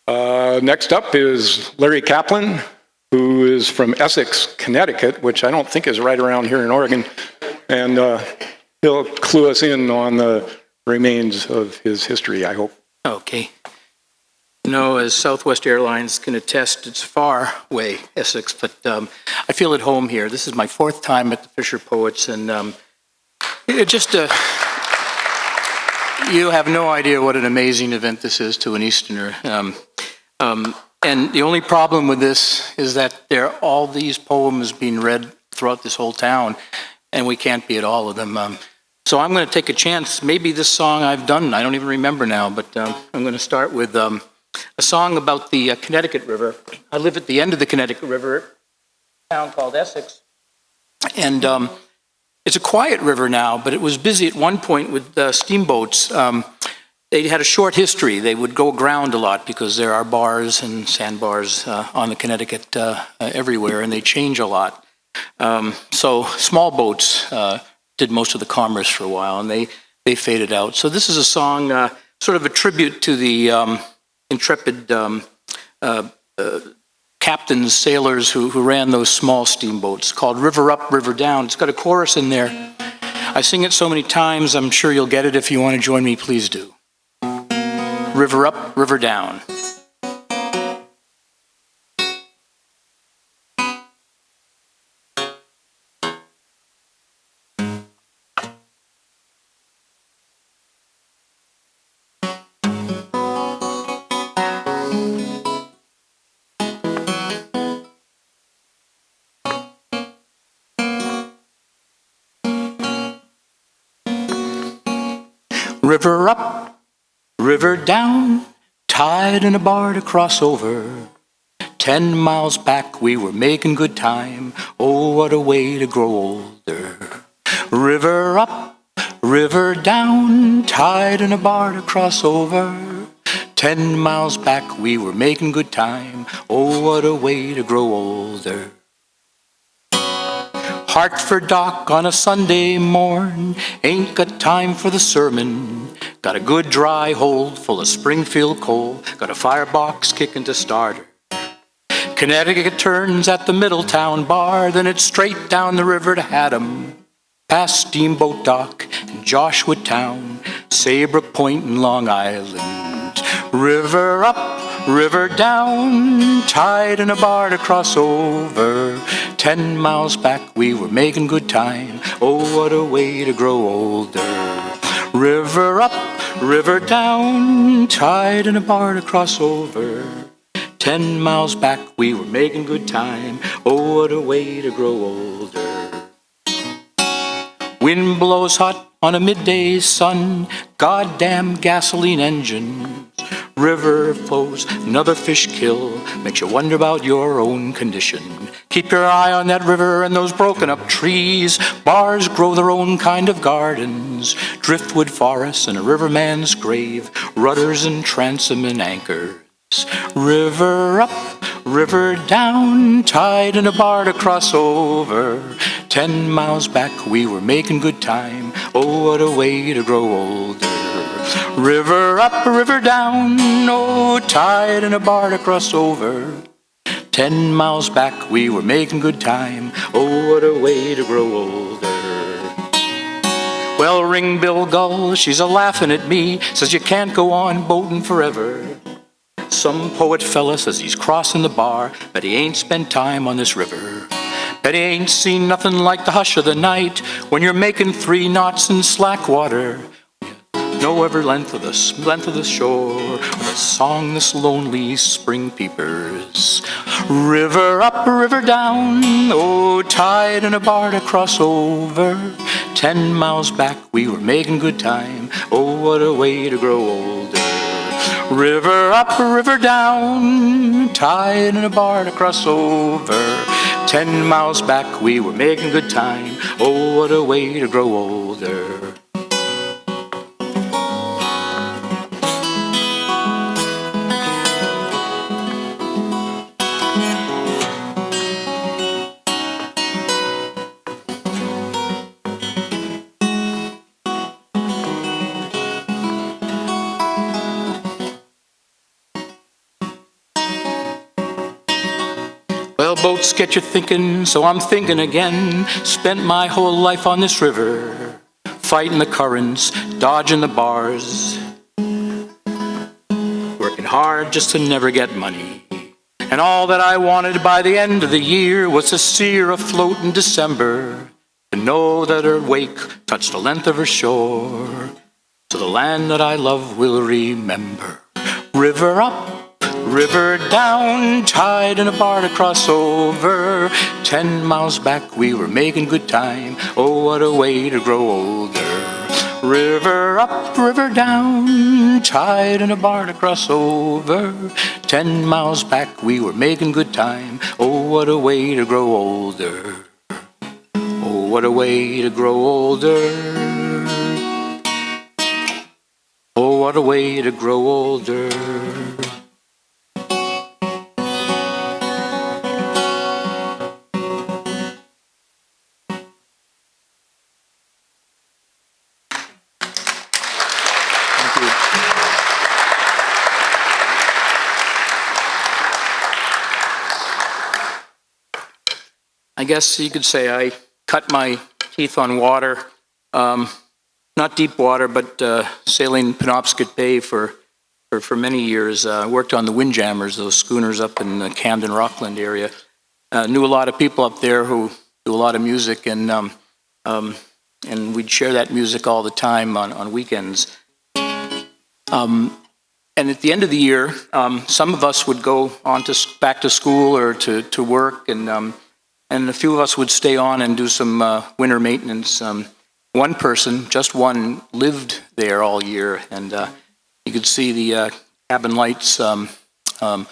Next up is Larry Kaplan, who is from Essex, Connecticut, which I don't think is right around here in Oregon. And he'll clue us in on the remains of his history, I hope. Okay. You know, as Southwest Airlines can attest, it's far away, Essex, but I feel at home here. This is my 4th time at the Fisher Poets, and you have no idea what an amazing event this is to an Easterner. And the only problem with this is that there are all these poems being read throughout this whole town, and we can't be at all of them. So I'm going to take a chance. Maybe this song I've done, I don't even remember now, but I'm going to start with a song about the Connecticut River. I live at the end of the Connecticut River, a town called Essex. And it's a quiet river now, but it was busy at one point with steamboats. They had a short history. They would go aground a lot because there are bars and sandbars on the Connecticut everywhere, and they change a lot. So small boats did most of the commerce for a while, and they faded out. So this is a song, sort of a tribute to the intrepid captains, sailors who ran those small steamboats, called River Up, River Down. It's got a chorus in there. I sing it so many times, I'm sure you'll get it. If you want to join me, please do. River up, river down. River up, river down, tide in a bar to cross over. 10 miles back we were making good time. Oh, what a way to grow older. River up, river down, tide in a bar to cross over. 10 miles back we were making good time. Oh, what a way to grow older. Hartford dock on a Sunday morn, ain't got time for the sermon. Got a good dry hold full of Springfield coal, got a firebox kicking to starter. Connecticut turns at the Middletown bar, then it's straight down the river to Haddam, past Steamboat Dock and Joshua Town, Saybrook Point and Long Island. River up, river down, tide in a bar to cross over. 10 miles back we were making good time. Oh, what a way to grow older. River up, river down, tide in a bar to cross over. 10 miles back we were making good time. Oh, what a way to grow older. Wind blows hot on a midday sun, goddamn gasoline engines. River flows, another fish kill, makes you wonder about your own condition. Keep your eye on that river and those broken up trees. Bars grow their own kind of gardens, driftwood forests and a riverman's grave, rudders and transom and anchors. River up, river down, tide in a bar to cross over. 10 miles back we were making good time. Oh, what a way to grow older. River up, river down, oh, tide in a bar to cross over. 10 miles back we were making good time. Oh, what a way to grow older. Well, Ring-Bill Gull, she's a-laughing at me, says you can't go on boating forever. Some poet fella says he's crossing the bar, but he ain't spent time on this river. Bet he ain't seen nothing like the hush of the night when you're making 3 knots in slack water. No ever length of the shore, or the song this lonely spring peepers. River up, river down, oh, tide in a bar to cross over. 10 miles back we were making good time. Oh, what a way to grow older. River up, river down, tide in a bar to cross over. 10 miles back we were making good time. Oh, what a way to grow older. boats get you thinking, so I'm thinking again. Spent my whole life on this river, fighting the currents, dodging the bars, working hard just to never get money. And all that I wanted by the end of the year was to see her afloat in December, to know that her wake touched the length of her shore, so the land that I love will remember. River up, river down, tide in a bar to cross over. 10 miles back we were making good time. Oh, what a way to grow older. River up, river down, tide in a bar to cross over. 10 miles back we were making good time. Oh, what a way to grow older. Oh, what a way to grow older. Oh, what a way to grow older. I guess you could say I cut my teeth on water, not deep water, but sailing Penobscot Bay for many years. Worked on the windjammers, those schooners up in the Camden Rockland area. Knew a lot of people up there who do a lot of music, and we'd share that music all the time on weekends. And at the end of the year, some of us would go on to back to school or to work, and a few of us would stay on and do some winter maintenance. One person, just one, lived there all year, and you could see the cabin lights in the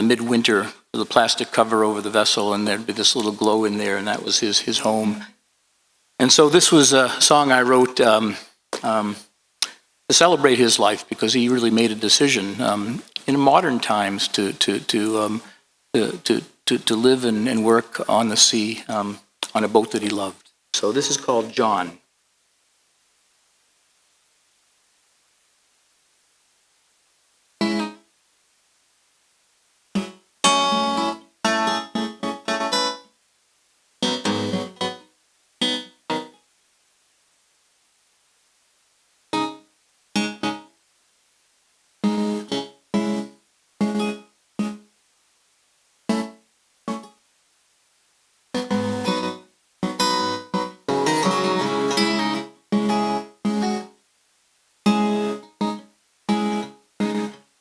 midwinter with a plastic cover over the vessel, and there'd be this little glow in there, and that was his home. And so this was a song I wrote to celebrate his life, because he really made a decision in modern times to live and work on the sea on a boat that he loved. So this is called John.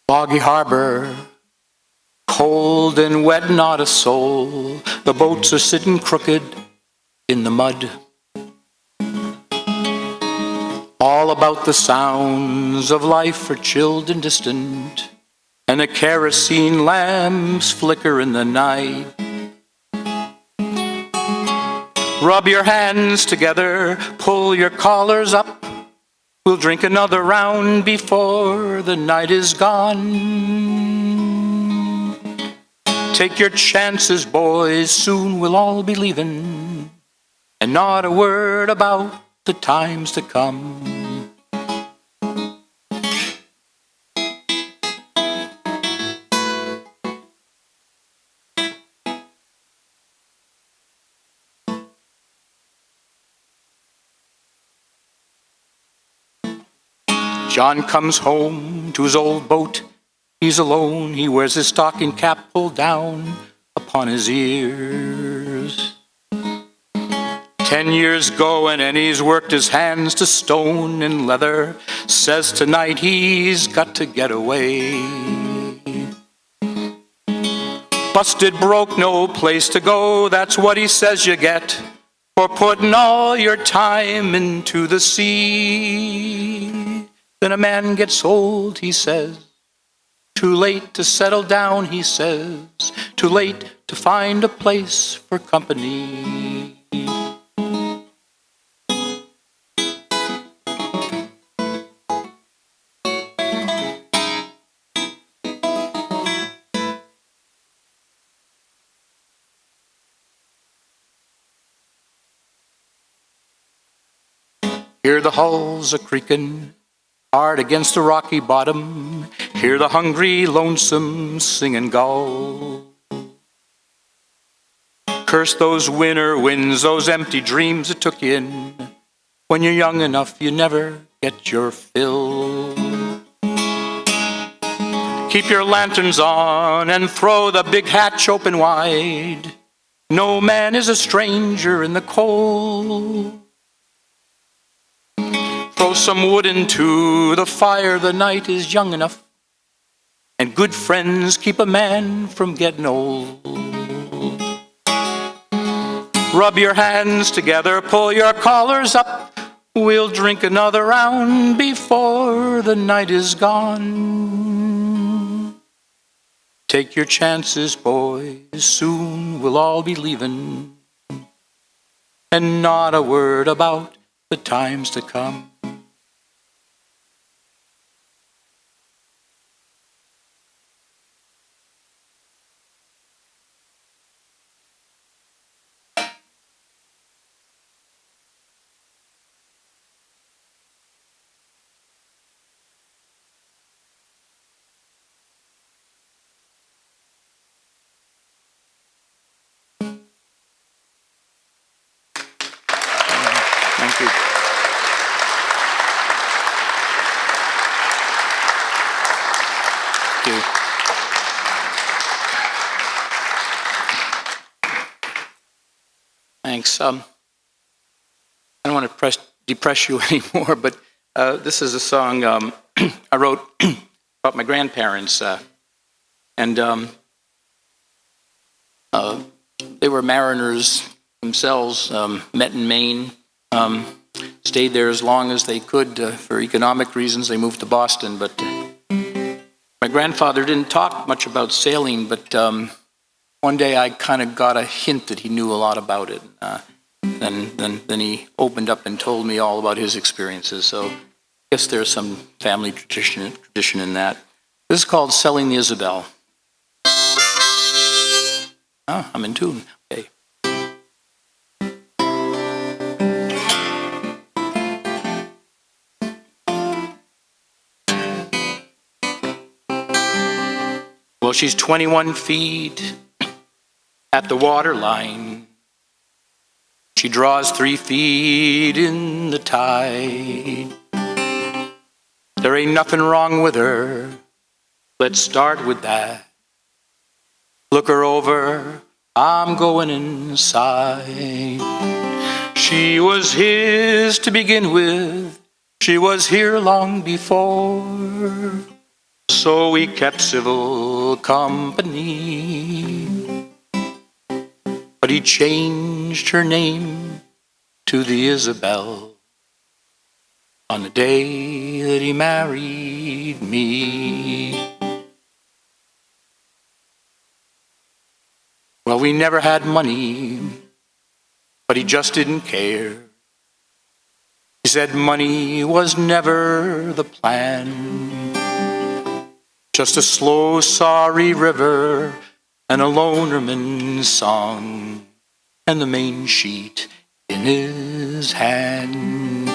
Foggy harbor, cold and wet, not a soul. The boats are sitting crooked in the mud. All about the sounds of life are chilled and distant, and the kerosene lamps flicker in the night. Rub your hands together, pull your collars up. We'll drink another round before the night is gone. Take your chances, boys, soon we'll all be leaving, and not a word about the times to come. John comes home to his old boat. He's alone. He wears his stocking cap pulled down upon his ears. 10 years going, and he's worked his hands to stone and leather. Says tonight he's got to get away. Busted, broke, no place to go. That's what he says you get for putting all your time into the sea. Then a man gets old, he says. Too late to settle down, he says. Too late to find a place for company. Hear the hulls a-creaking hard against the rocky bottom. Hear the hungry lonesome singing gull. curse those winter winds, those empty dreams that took you in. When you're young enough, you never get your fill. Keep your lanterns on and throw the big hatch open wide. No man is a stranger in the cold. Throw some wood into the fire, the night is young enough. And good friends keep a man from getting old. Rub your hands together, pull your collars up. We'll drink another round before the night is gone. Take your chances, boys, soon we'll all be leaving. And not a word about the times to come. Thank you. Thank you. Thanks. I don't want to depress you anymore, but this is a song I wrote about my grandparents, and they were mariners themselves, met in Maine. Stayed there as long as they could. For economic reasons, they moved to Boston. But my grandfather didn't talk much about sailing, but one day I kind of got a hint that he knew a lot about it. Then he opened up and told me all about his experiences. So I guess there's some family tradition in that. This is called Selling the Isabel. Oh, I'm in tune. Okay. Well, she's 21 feet at the waterline. She draws 3 feet in the tide. There ain't nothing wrong with her. Let's start with that. Look her over, I'm going inside. She was his to begin with. She was here long before. So we kept civil company. But he changed her name to the Isabel on the day that he married me. Well, we never had money, but he just didn't care. He said money was never the plan. Just a slow, sorry river and a lonerman's song and the main sheet in his hand.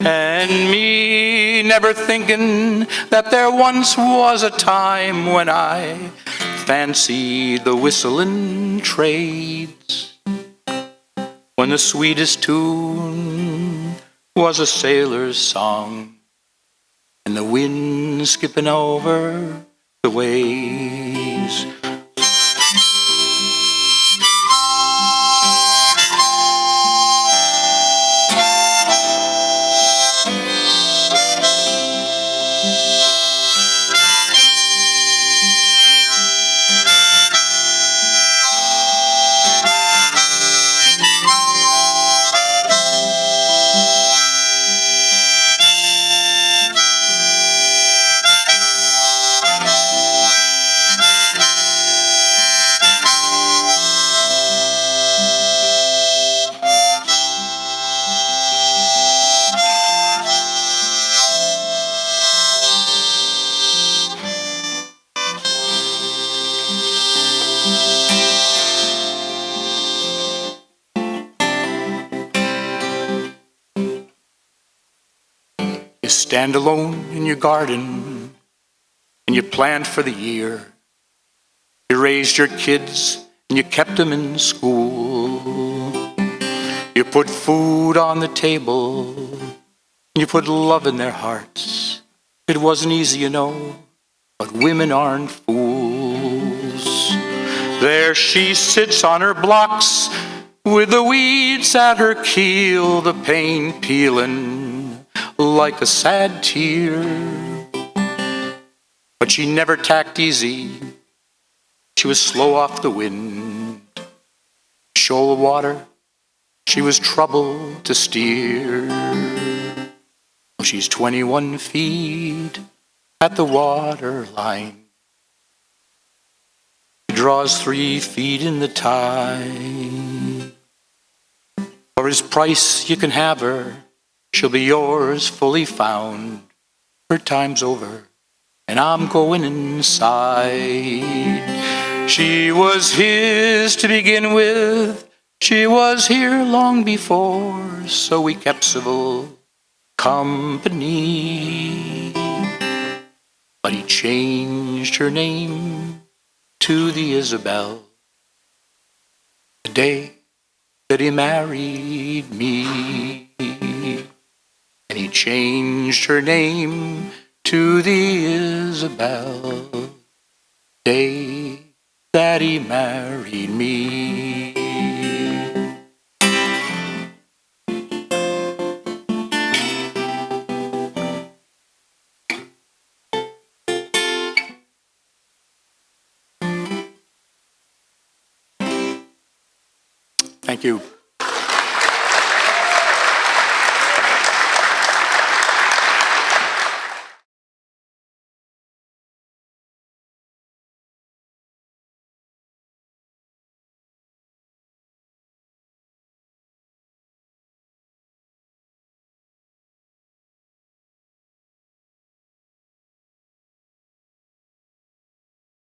And me never thinking that there once was a time when I fancied the whistling trades, when the sweetest tune was a sailor's song and the wind skipping over the waves. You stand alone in your garden and you planned for the year. You raised your kids and you kept them in school. You put food on the table, and you put love in their hearts. It wasn't easy, you know, but women aren't fools. There she sits on her blocks, with the weeds at her keel, the paint peeling like a sad tear. But she never tacked easy, she was slow off the wind. Shoal water, she was trouble to steer. Well, she's 21 feet at the water line. She draws 3 feet in the tide. For his price you can have her, she'll be yours fully found. Her time's over, and I'm going inside. She was his to begin with, she was here long before, so we kept civil company. But he changed her name to the Isabel the day that he married me. And he changed her name to the Isabel the day that he married me. Thank you.